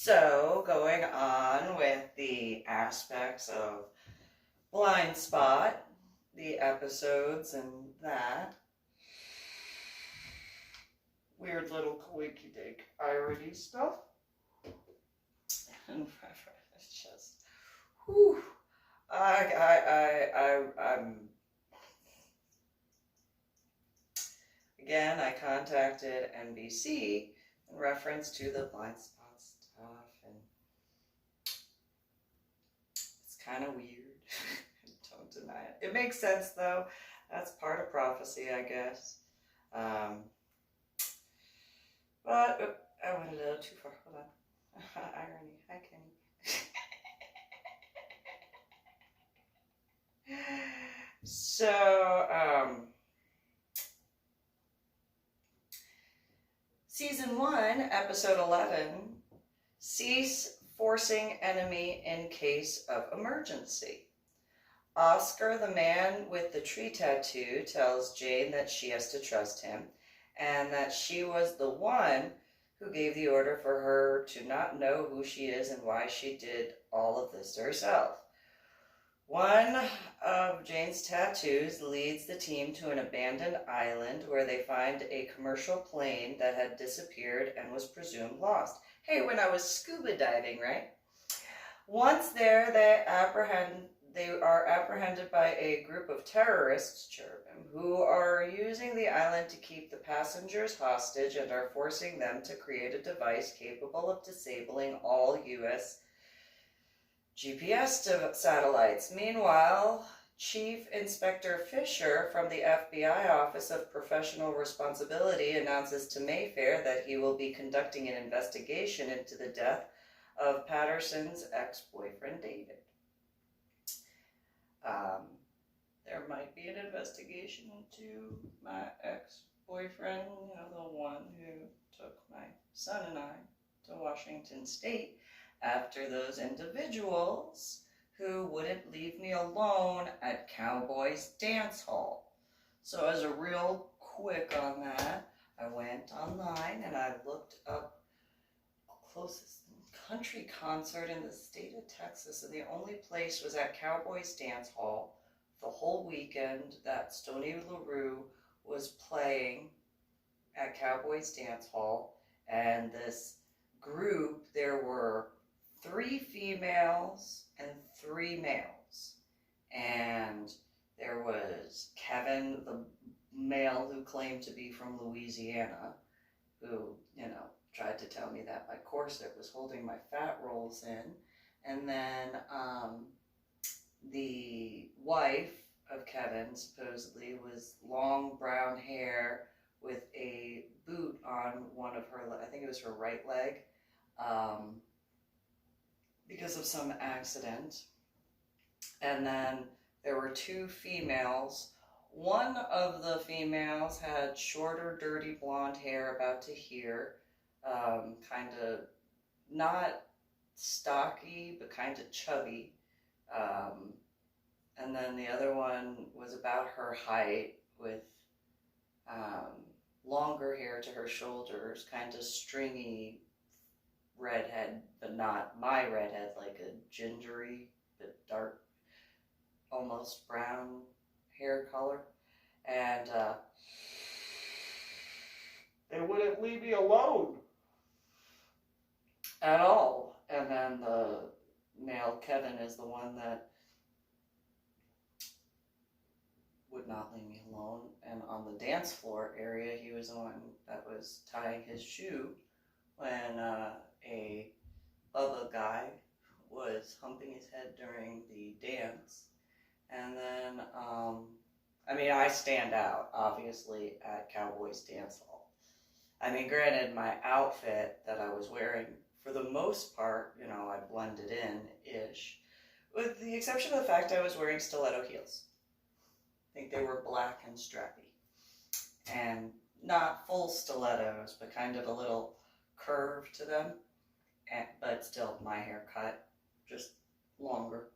So, going on with the aspects of blind spot, the episodes and that. Weird little coinky dink irony stuff. And it's just, whew. Again, I contacted NBC in reference to the blind spot stuff, and it's kind of weird. Don't deny it. It makes sense, though. That's part of prophecy, I guess. But I went a little too far. Hold on. Irony. Hi, Kenny. So, Season 1, Episode 11, Cease Forcing Enemy in Case of Emergency. Oscar, the man with the tree tattoo, tells Jane that she has to trust him and that she was the one who gave the order for her to not know who she is and why she did all of this to herself. One of Jane's tattoos leads the team to an abandoned island where they find a commercial plane that had disappeared and was presumed lost. Hey, when I was scuba diving, right? Once there, they are apprehended by a group of terrorists, cherubim, who are using the island to keep the passengers hostage and are forcing them to create a device capable of disabling all U.S. GPS satellites. Meanwhile, Chief Inspector Fisher from the FBI Office of Professional Responsibility announces to Mayfair that he will be conducting an investigation into the death of Patterson's ex-boyfriend, David. There might be an investigation into my ex-boyfriend, the one who took my son and I to Washington State after those individuals who wouldn't leave me alone at Cowboys Dance Hall. So as a real quick on that, I went online and I looked up closest country concert in the state of Texas, and the only place was at Cowboys Dance Hall the whole weekend that Stoney LaRue was playing at Cowboys Dance Hall. And this group, there were 3 females and 3 males. And there was Kevin, the male who claimed to be from Louisiana, who, tried to tell me that my corset was holding my fat rolls in. And then the wife of Kevin supposedly was long brown hair with a boot on one of her, I think it was her right leg, because of some accident. And then there were 2 females. One of the females had shorter, dirty blonde hair about to here, kind of not stocky, but kind of chubby. And then the other one was about her height with longer hair to her shoulders, kind of stringy redhead, but not my redhead, like a gingery, but dark, almost brown hair color. And they wouldn't leave me alone at all. And then the male, Kevin, is the one that would not leave me alone. And on the dance floor area, he was the one that was tying his shoe when a Bubba guy was humping his head during the dance. And then, I stand out, obviously, at Cowboys Dance Hall. Granted, my outfit that I was wearing, for the most part, I blended in-ish, with the exception of the fact I was wearing stiletto heels. I think they were black and strappy. And not full stilettos, but kind of a little curve to them. But still, my haircut, just longer,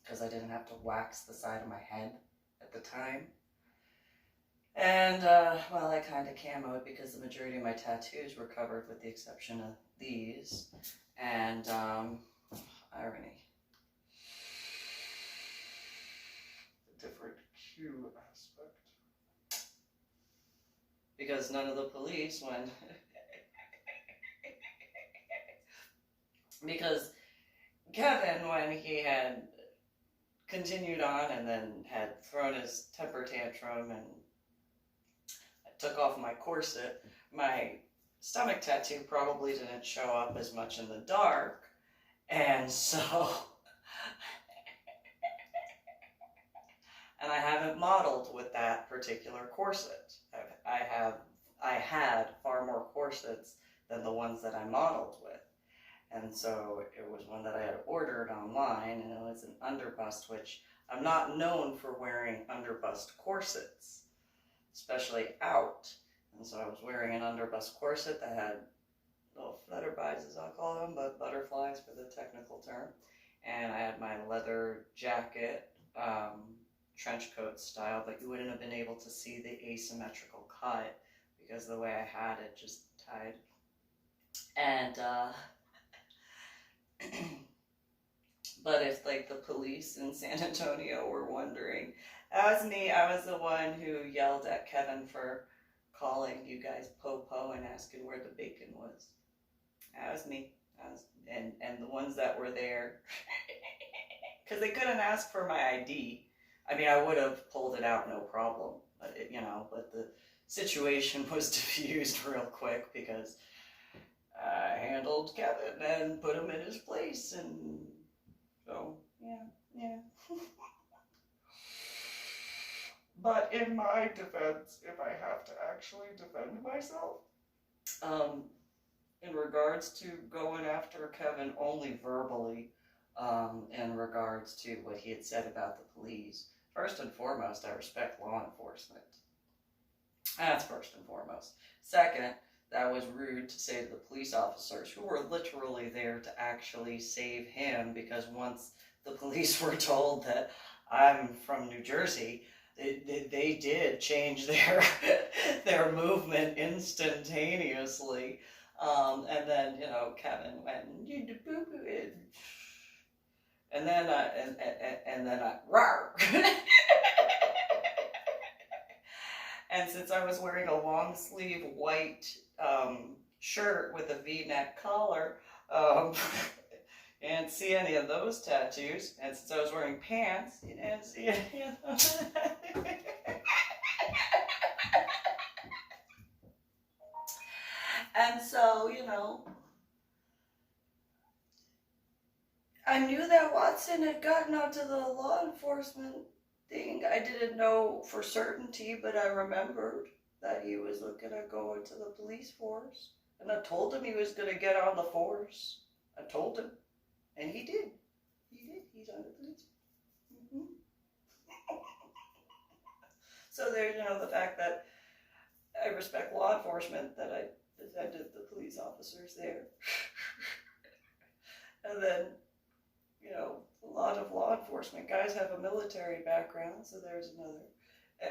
because I didn't have to wax the side of my head at the time. And, well, I kind of camoed because the majority of my tattoos were covered with the exception of these. And, irony. The different Q aspect. Because none of the police went... Because Kevin, when he had continued on and then had thrown his temper tantrum and I took off my corset, my stomach tattoo probably didn't show up as much in the dark, and so and I haven't modeled with that particular corset. I had far more corsets than the ones that I modeled with. And so it was one that I had ordered online, and it was an underbust, which I'm not known for wearing underbust corsets, especially out. And so I was wearing an underbust corset that had little flutterbys, as I'll call them, but butterflies for the technical term. And I had my leather jacket, trench coat style, but you wouldn't have been able to see the asymmetrical cut because the way I had it just tied. And, but if like the police in San Antonio were wondering, that was me. I was the one who yelled at Kevin for calling you guys po-po and asking where the bacon was. That was me. And the ones that were there, because they couldn't ask for my ID. I mean, I would have pulled it out, no problem. But but the situation was diffused real quick because I handled Kevin and put him in his place, and so, yeah. But in my defense, if I have to actually defend myself, in regards to going after Kevin only verbally, in regards to what he had said about the police, first and foremost, I respect law enforcement. That's first and foremost. Second, that was rude to say to the police officers who were literally there to actually save him, because once the police were told that I'm from New Jersey, they did change their movement instantaneously. And then, Kevin went, you do boo-boo it. And then I, rawr. And since I was wearing a long sleeve white shirt with a V-neck collar, and see any of those tattoos. And since I was wearing pants, you didn't see any of those. And so, I knew that Watson had gotten onto the law enforcement thing. I didn't know for certainty, but I remembered that he was looking at going to the police force. And I told him he was going to get on the force. I told him. And he did. He's on the police. Mm-hmm. So there's, the fact that I respect law enforcement, that I defended the police officers there. And then, a lot of law enforcement guys have a military background, so there's another.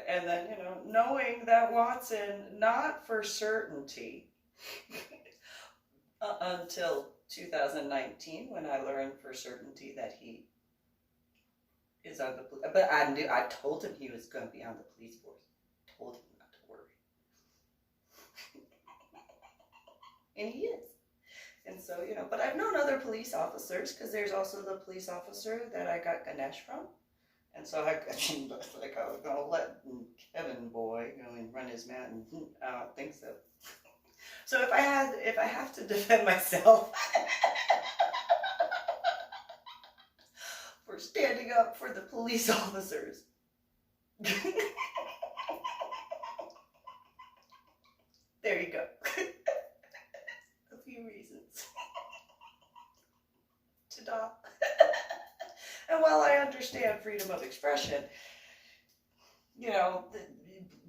And then, knowing that Watson, not for certainty, until 2019, when I learned for certainty that he is on the police. But I told him he was going to be on the police force. Told him not to worry. And he is. And so, but I've known other police officers, because there's also the police officer that I got Ganesh from. And so I was going to let Kevin boy go and run his mouth, and I don't think so. So if I have to defend myself for standing up for the police officers, there you go. A few reasons. Ta-da. And while I understand freedom of expression,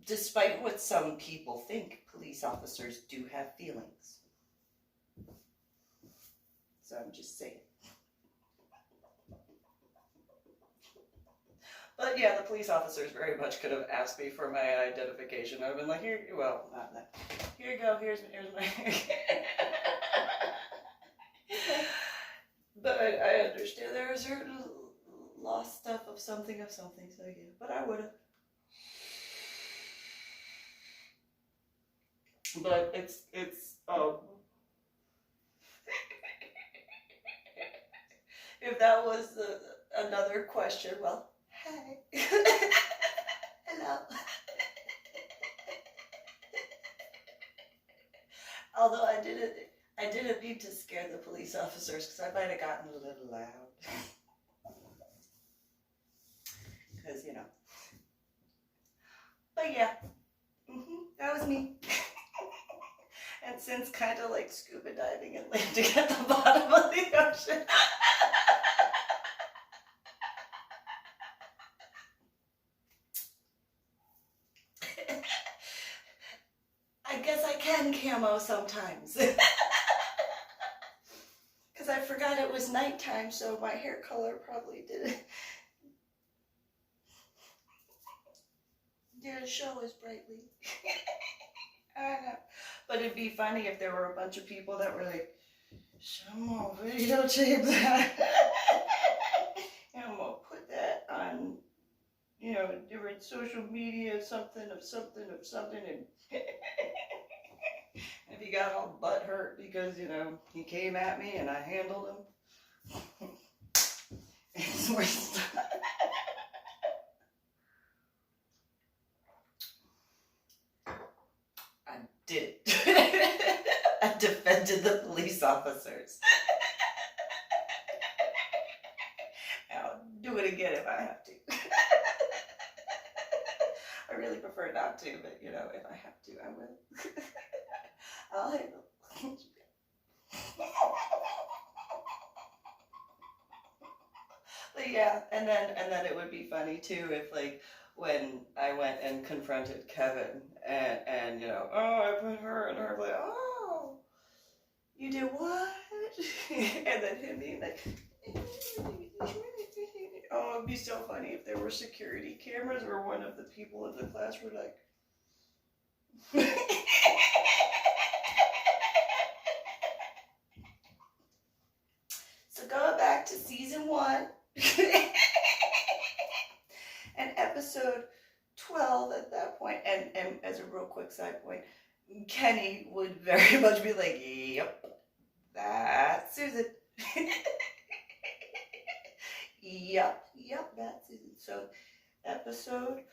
despite what some people think, police officers do have feelings. So I'm just saying. But yeah, the police officers very much could have asked me for my identification. I'd have been like, here, well, not that. Here you go, here's my... But I understand there are certain lost stuff of something, so yeah. But I would have. But it's if that was another question, well, hey. Hello. Although I didn't need to scare the police officers because I might have gotten a little loud. Because, you know. But yeah, that was me. And since kind of like scuba diving and landing at the bottom of the ocean. I guess I can camo sometimes. Because I forgot it was nighttime, so my hair color probably didn't show as brightly. I don't know. But it'd be funny if there were a bunch of people that were like, someone videotape that. And I'm going to put that on, you know, different social media, something. And if he got all butthurt because, you know, he came at me and I handled him. It's worse. I did it. I defended the police officers. I'll do it again if I have to. I really prefer not to, but you know, if I have to, I will. I'll handle it. But yeah, and then it would be funny too if like when I went and confronted Kevin and you know, oh, I put her and her, like, oh, you did what? And then him being like, oh, it'd be so funny if there were security cameras or one of the people in the class were like, so going back to season 1 and episode 12 at that point, and as a real quick side point, Kenny would very much be like, yep, that's Susan. Yep, that's Susan. So episode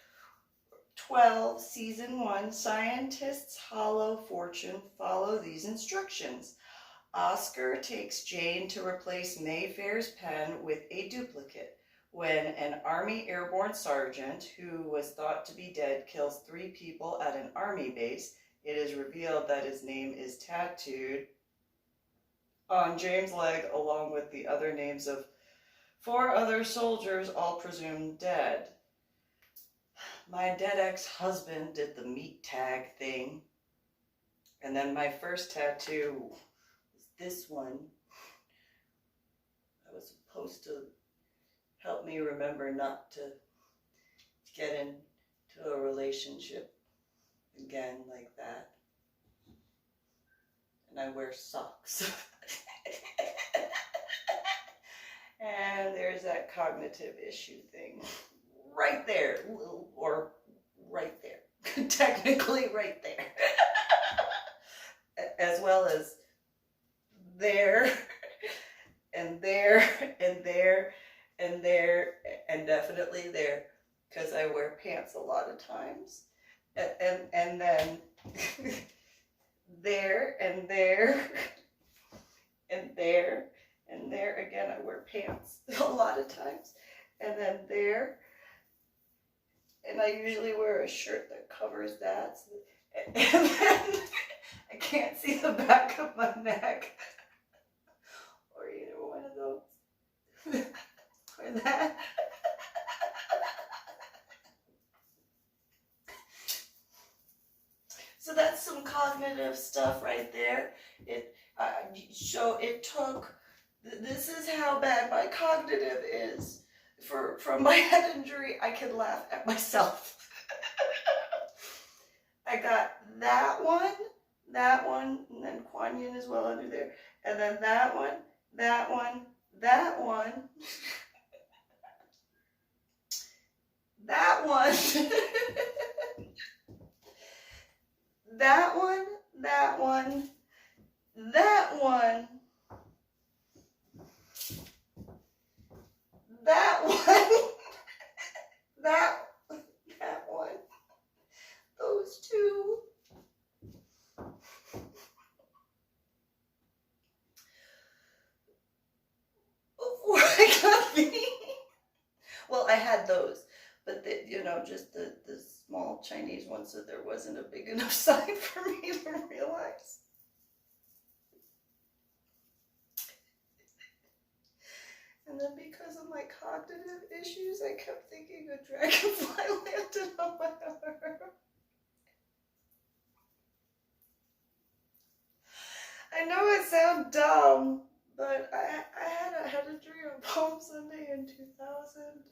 12, season 1, scientists hollow fortune follow these instructions. Oscar takes Jane to replace Mayfair's pen with a duplicate. When an Army airborne sergeant who was thought to be dead kills 3 people at an Army base, it is revealed that his name is tattooed on Jane's leg along with the other names of 4 other soldiers, all presumed dead. My dead ex-husband did the meat tag thing. And then my first tattoo was this one. I was supposed to help me remember not to get into a relationship again like that. And I wear socks. And there's that cognitive issue thing right there, or right there, technically right there, as well as there, and there, and there, and there, and definitely there, because I wear pants a lot of times, and then there, and there, and there, and there again, I wear pants a lot of times, and then there, and I usually wear a shirt that covers that, and then I can't see the back of my neck, or either one of those, or that. So that's some cognitive stuff right there. So it took, this is how bad my cognitive is. from my head injury, I can laugh at myself. I got that one, and then Kuan Yin is well under there, and then that one, that one, that one, that one, that one, that one, that one, that one, that one, those two. Before I got the, well, I had those, but just the small Chinese ones, so there wasn't a big enough sign for me to realize. And then because of my cognitive issues, I kept thinking a dragonfly landed on my arm. I know it sounds dumb, but I had a dream on Palm Sunday in 2000.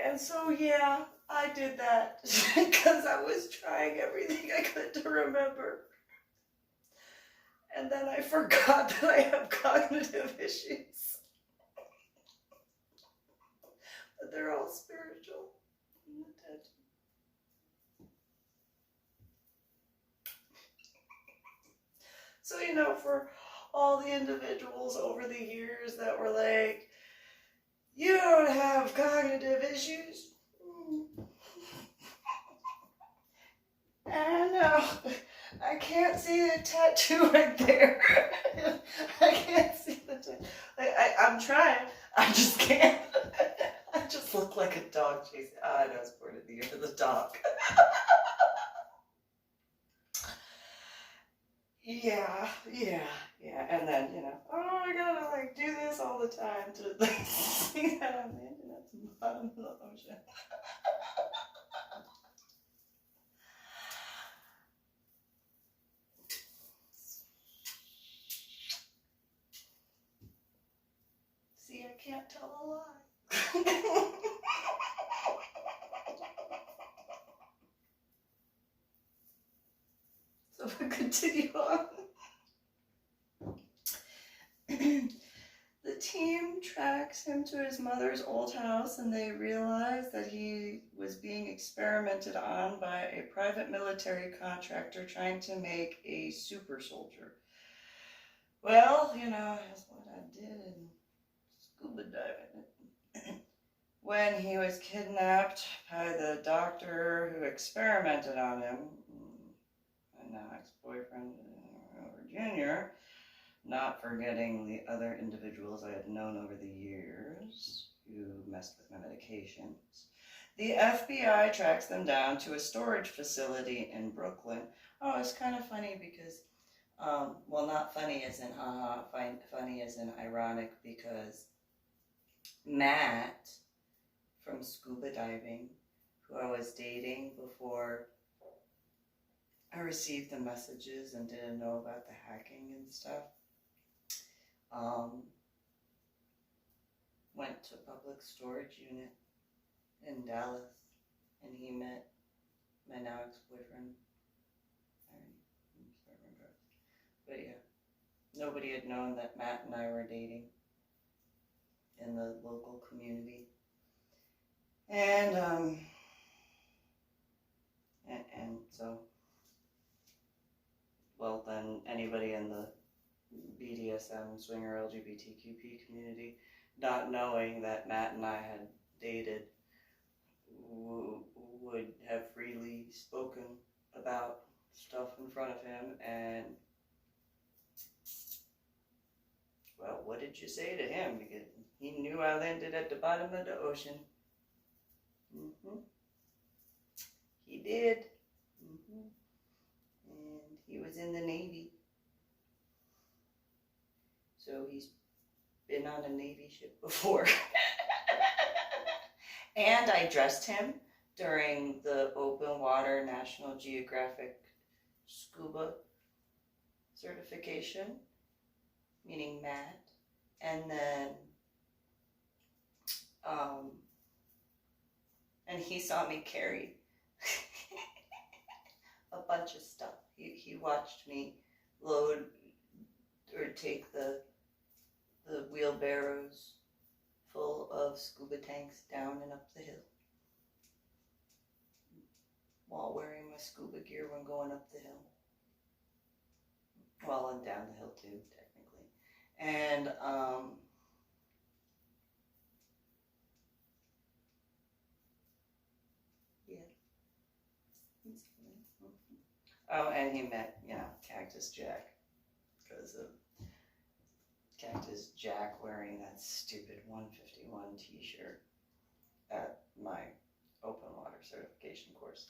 And so, yeah, I did that because I was trying everything I could to remember. And then I forgot that I have cognitive issues. But they're all spiritual. So, for all the individuals over the years that were like, you don't have cognitive issues. I know. I can't see the tattoo right there. I can't see the tattoo. I'm trying. I just can't. I just look like a dog chasing. I know, it's part of the year of the dog. Yeah. And then, I gotta do this all the time to see that I'm landing at the bottom of the ocean. See, I can't tell a lie. So we'll continue on. The team tracks him to his mother's old house, and they realize that he was being experimented on by a private military contractor trying to make a super soldier. Well, that's what I did in scuba diving. When he was kidnapped by the doctor who experimented on him, and now ex-boyfriend Junior, not forgetting the other individuals I had known over the years who messed with my medications, the FBI tracks them down to a storage facility in Brooklyn. Oh, it's kind of funny because, well, not funny as in haha, funny as in ironic, because Matt from scuba diving, who I was dating before I received the messages and didn't know about the hacking and stuff, went to a public storage unit in Dallas, and he met my now ex-boyfriend. But yeah, nobody had known that Matt and I were dating in the local community. And so, well, then anybody in the BDSM, swinger, LGBTQP community, not knowing that Matt and I had dated, would have freely spoken about stuff in front of him. And, well, what did you say to him? Because he knew I landed at the bottom of the ocean. He did. And he was in the Navy. So he's been on a Navy ship before. And I dressed him during the Open Water National Geographic Scuba certification, meaning Matt. And then And he saw me carry a bunch of stuff. He watched me load or take the wheelbarrows full of scuba tanks down and up the hill while wearing my scuba gear when going up the hill. Well, and down the hill too, technically. And oh, and he met, Cactus Jack, because of Cactus Jack wearing that stupid 151 t-shirt at my open water certification course.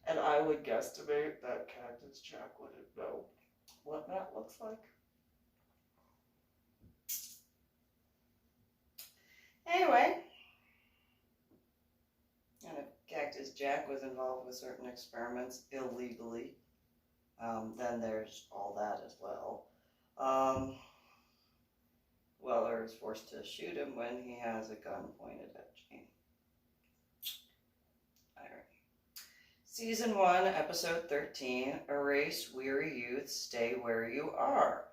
And I would guesstimate that Cactus Jack wouldn't know what that looks like. Anyway, and if Cactus Jack was involved with certain experiments illegally, then there's all that as well. Weller is forced to shoot him when he has a gun pointed at Jane. Irony. Season 1, Episode 13, Erase Weary Youth, Stay Where You Are.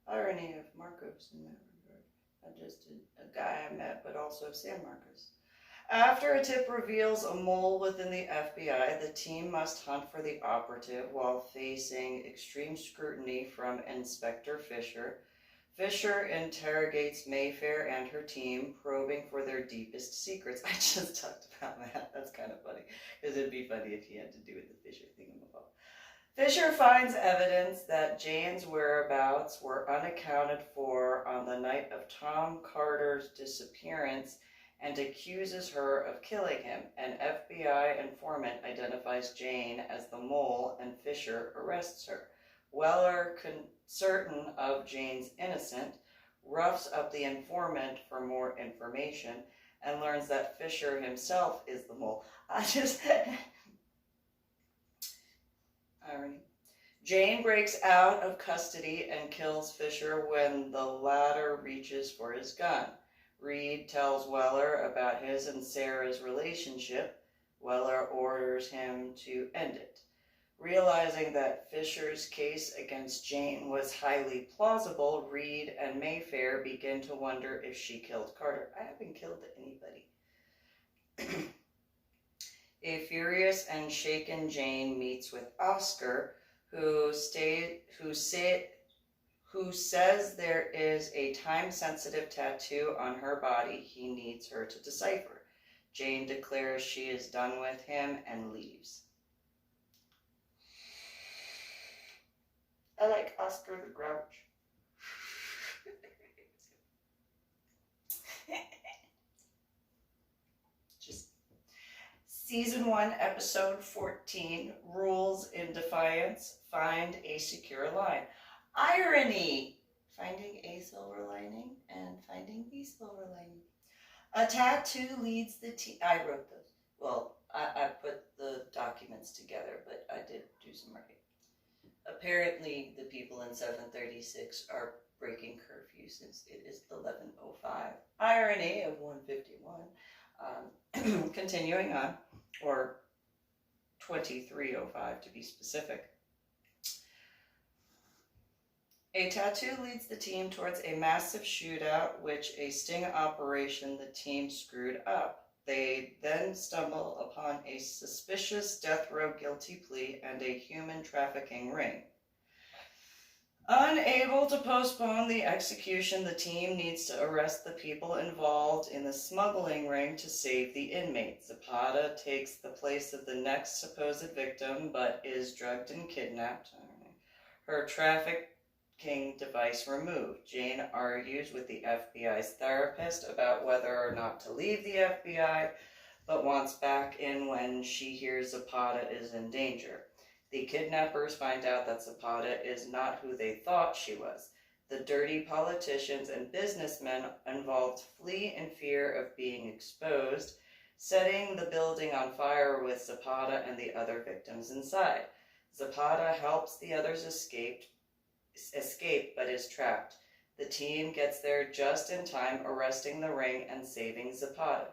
Irony of Marcos in that regard. Not just a guy I met, but also San Marcos. After a tip reveals a mole within the FBI, the team must hunt for the operative while facing extreme scrutiny from Inspector Fisher. Fisher interrogates Mayfair and her team, probing for their deepest secrets. I just talked about that. That's kind of funny, because it'd be funny if he had to do with the Fisher thingamabob. Fisher finds evidence that Jane's whereabouts were unaccounted for on the night of Tom Carter's disappearance and accuses her of killing him. An FBI informant identifies Jane as the mole and Fisher arrests her. Weller, certain of Jane's innocence, roughs up the informant for more information and learns that Fisher himself is the mole. Irony. Jane breaks out of custody and kills Fisher when the latter reaches for his gun. Reed tells Weller about his and Sarah's relationship. Weller orders him to end it. Realizing that Fisher's case against Jane was highly plausible, Reed and Mayfair begin to wonder if she killed Carter. I haven't killed anybody. A furious and shaken Jane meets with Oscar, who says there is a time-sensitive tattoo on her body he needs her to decipher. Jane declares she is done with him and leaves. I like Oscar the Grouch. Just Season 1, Episode 14, Rules in Defiance, Find a Secure Line. Irony! Finding a silver lining and finding the silver lining. A tattoo leads the team. I wrote those. Well, I put the documents together, but I did do some writing. Apparently, the people in 736 are breaking curfew since it is 11:05. Irony of 151. Continuing on, or 23:05 to be specific. A tattoo leads the team towards a massive shootout, which a sting operation the team screwed up. They then stumble upon a suspicious death row guilty plea and a human trafficking ring. Unable to postpone the execution, the team needs to arrest the people involved in the smuggling ring to save the inmate. Zapata takes the place of the next supposed victim, but is drugged and kidnapped. Her trafficking device removed. Jane argues with the FBI's therapist about whether or not to leave the FBI, but wants back in when she hears Zapata is in danger. The kidnappers find out that Zapata is not who they thought she was. The dirty politicians and businessmen involved flee in fear of being exposed, setting the building on fire with Zapata and the other victims inside. Zapata helps the others escape but is trapped. The team gets there just in time, arresting the ring and saving Zapata.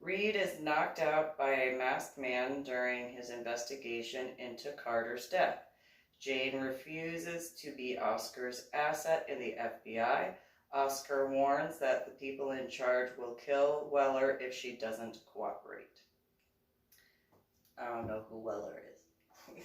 Reed is knocked out by a masked man during his investigation into Carter's death. Jane refuses to be Oscar's asset in the FBI. Oscar warns that the people in charge will kill Weller if she doesn't cooperate. I don't know who Weller is.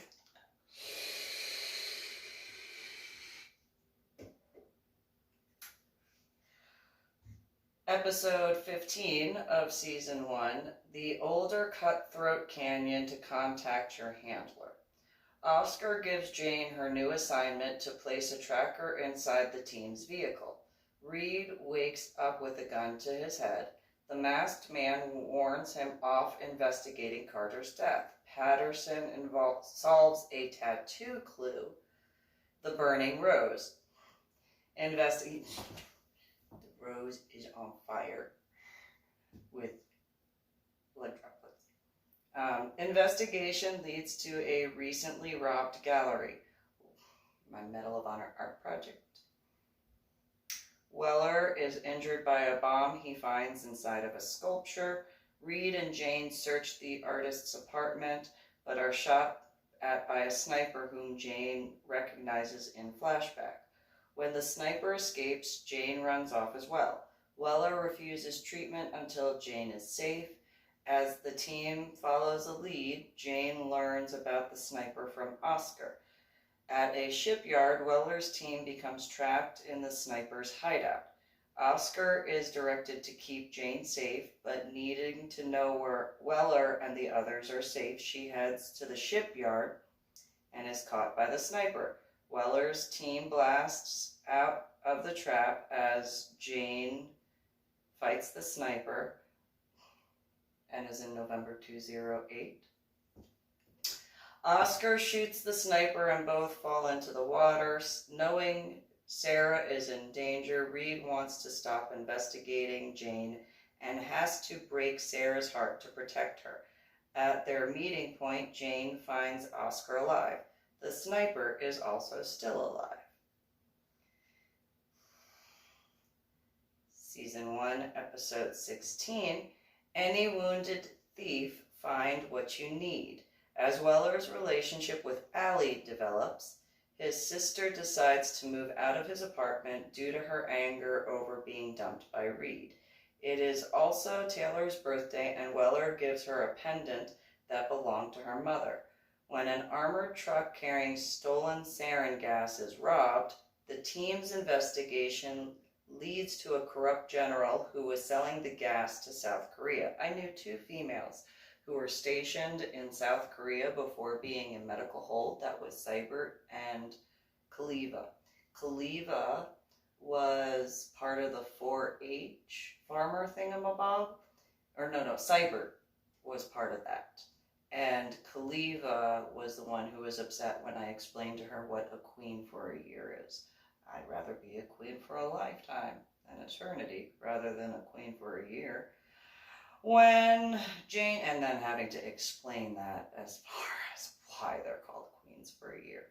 Episode 15 of Season 1, The Older Cutthroat Canyon to Contact Your Handler. Oscar gives Jane her new assignment to place a tracker inside the team's vehicle. Reed wakes up with a gun to his head. The masked man warns him off investigating Carter's death. Patterson solves a tattoo clue, the burning rose. The rose is on fire with blood droplets. Investigation leads to a recently robbed gallery. My Medal of Honor art project. Weller is injured by a bomb he finds inside of a sculpture. Reed and Jane search the artist's apartment, but are shot at by a sniper whom Jane recognizes in flashback. When the sniper escapes, Jane runs off as well. Weller refuses treatment until Jane is safe. As the team follows a lead, Jane learns about the sniper from Oscar. At a shipyard, Weller's team becomes trapped in the sniper's hideout. Oscar is directed to keep Jane safe, but needing to know where Weller and the others are safe, she heads to the shipyard and is caught by the sniper. Weller's team blasts out of the trap as Jane fights the sniper and is in November 2008. Oscar shoots the sniper and both fall into the water. Knowing Sarah is in danger, Reed wants to stop investigating Jane and has to break Sarah's heart to protect her. At their meeting point, Jane finds Oscar alive. The sniper is also still alive. Season 1, Episode 16, Any Wounded Thief, Find What You Need. As Weller's relationship with Allie develops, his sister decides to move out of his apartment due to her anger over being dumped by Reed. It is also Taylor's birthday, and Weller gives her a pendant that belonged to her mother. When an armored truck carrying stolen sarin gas is robbed, the team's investigation leads to a corrupt general who was selling the gas to South Korea. I knew two females who were stationed in South Korea before being in medical hold. That was Seibert and Kaliva. Kaliva was part of the 4-H farmer thingamabob. Seibert was part of that. And Kaliva was the one who was upset when I explained to her what a queen for a year is. I'd rather be a queen for a lifetime, an eternity, rather than a queen for a year. When Jane, and then having to explain that as far as why they're called queens for a year.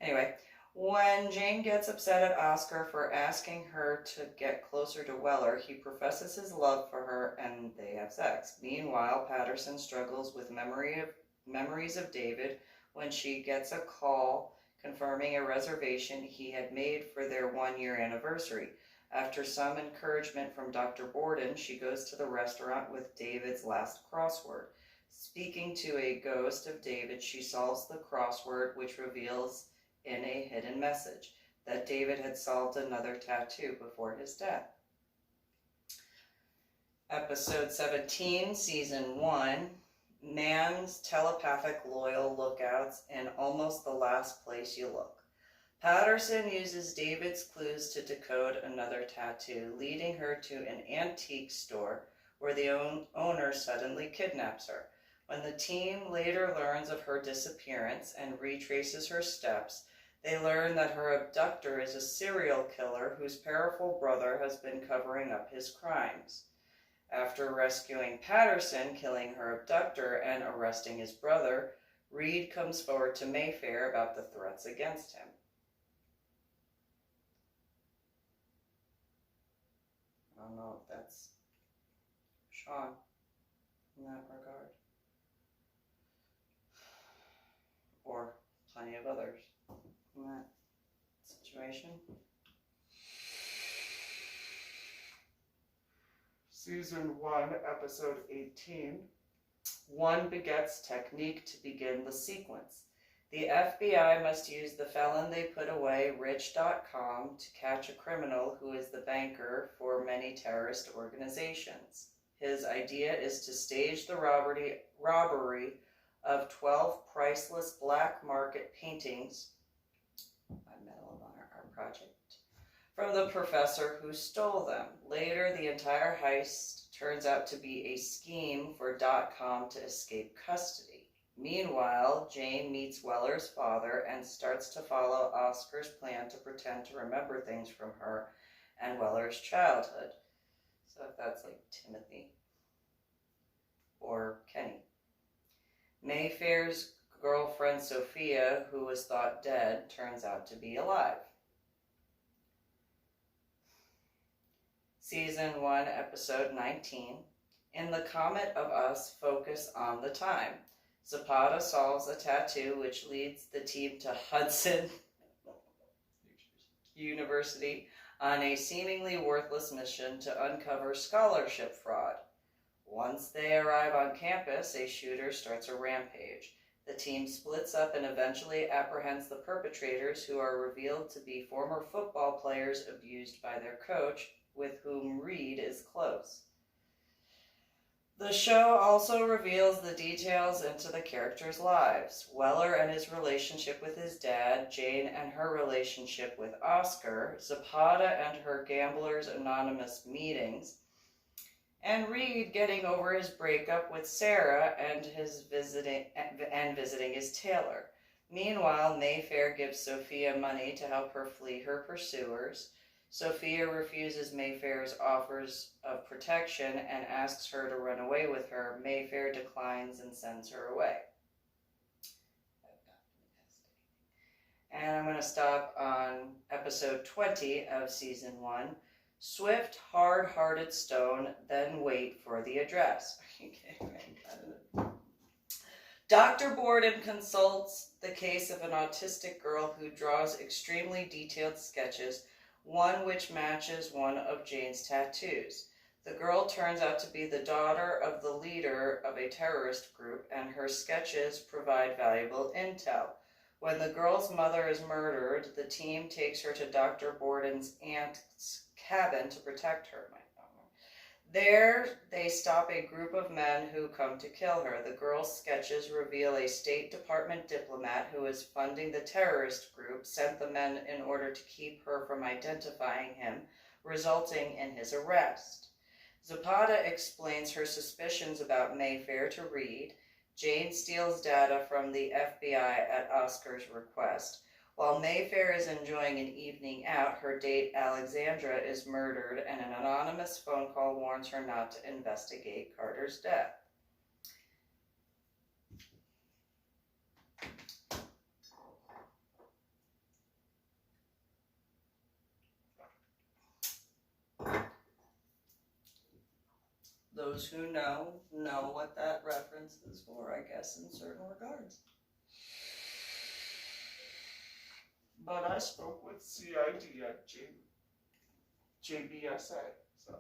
Anyway, when Jane gets upset at Oscar for asking her to get closer to Weller, he professes his love for her and they have sex. Meanwhile, Patterson struggles with memories of David when she gets a call confirming a reservation he had made for their 1-year anniversary. After some encouragement from Dr. Borden, she goes to the restaurant with David's last crossword. Speaking to a ghost of David, she solves the crossword, which reveals in a hidden message that David had solved another tattoo before his death. Episode 17, Season 1, Man's Telepathic Loyal Lookouts in Almost the Last Place You Look. Patterson uses David's clues to decode another tattoo, leading her to an antique store where the owner suddenly kidnaps her. When the team later learns of her disappearance and retraces her steps, they learn that her abductor is a serial killer whose powerful brother has been covering up his crimes. After rescuing Patterson, killing her abductor, and arresting his brother, Reed comes forward to Mayfair about the threats against him. don't know if that's Sean in that regard. Or plenty of others in that situation. Season 1, Episode 18. One begets technique to begin the sequence. The FBI must use the felon they put away, Rich.com, to catch a criminal who is the banker for many terrorist organizations. His idea is to stage the robbery of 12 priceless black market paintings by Medal of Honor Art Project from the professor who stole them. Later, the entire heist turns out to be a scheme for .com to escape custody. Meanwhile, Jane meets Weller's father and starts to follow Oscar's plan to pretend to remember things from her and Weller's childhood. So if that's like Timothy or Kenny. Mayfair's girlfriend Sophia, who was thought dead, turns out to be alive. Season 1, Episode 19. In the Comet of Us, focus on the time. Zapata solves a tattoo which leads the team to Hudson University on a seemingly worthless mission to uncover scholarship fraud. Once they arrive on campus, a shooter starts a rampage. The team splits up and eventually apprehends the perpetrators, who are revealed to be former football players abused by their coach, with whom Reed is close. The show also reveals the details into the characters' lives. Weller and his relationship with his dad, Jane and her relationship with Oscar, Zapata and her Gamblers Anonymous meetings, and Reed getting over his breakup with Sarah and visiting his tailor. Meanwhile, Mayfair gives Sophia money to help her flee her pursuers. Sophia refuses Mayfair's offers of protection and asks her to run away with her. Mayfair declines and sends her away. And I'm going to stop on episode 20 of season 1. Swift, hard-hearted stone, then wait for the address. Are you kidding me? Dr. Borden consults the case of an autistic girl who draws extremely detailed sketches, one which matches one of Jane's tattoos. The girl turns out to be the daughter of the leader of a terrorist group, and her sketches provide valuable intel. When the girl's mother is murdered, the team takes her to Dr. Borden's aunt's cabin to protect her. There, they stop a group of men who come to kill her. The girl's sketches reveal a State Department diplomat who is funding the terrorist group sent the men in order to keep her from identifying him, resulting in his arrest. Zapata explains her suspicions about Mayfair to Reed. Jane steals data from the FBI at Oscar's request. While Mayfair is enjoying an evening out, her date Alexandra is murdered, and an anonymous phone call warns her not to investigate Carter's death. Those who know what that reference is for, I guess, in certain regards. But I spoke with CID at JBSA, so.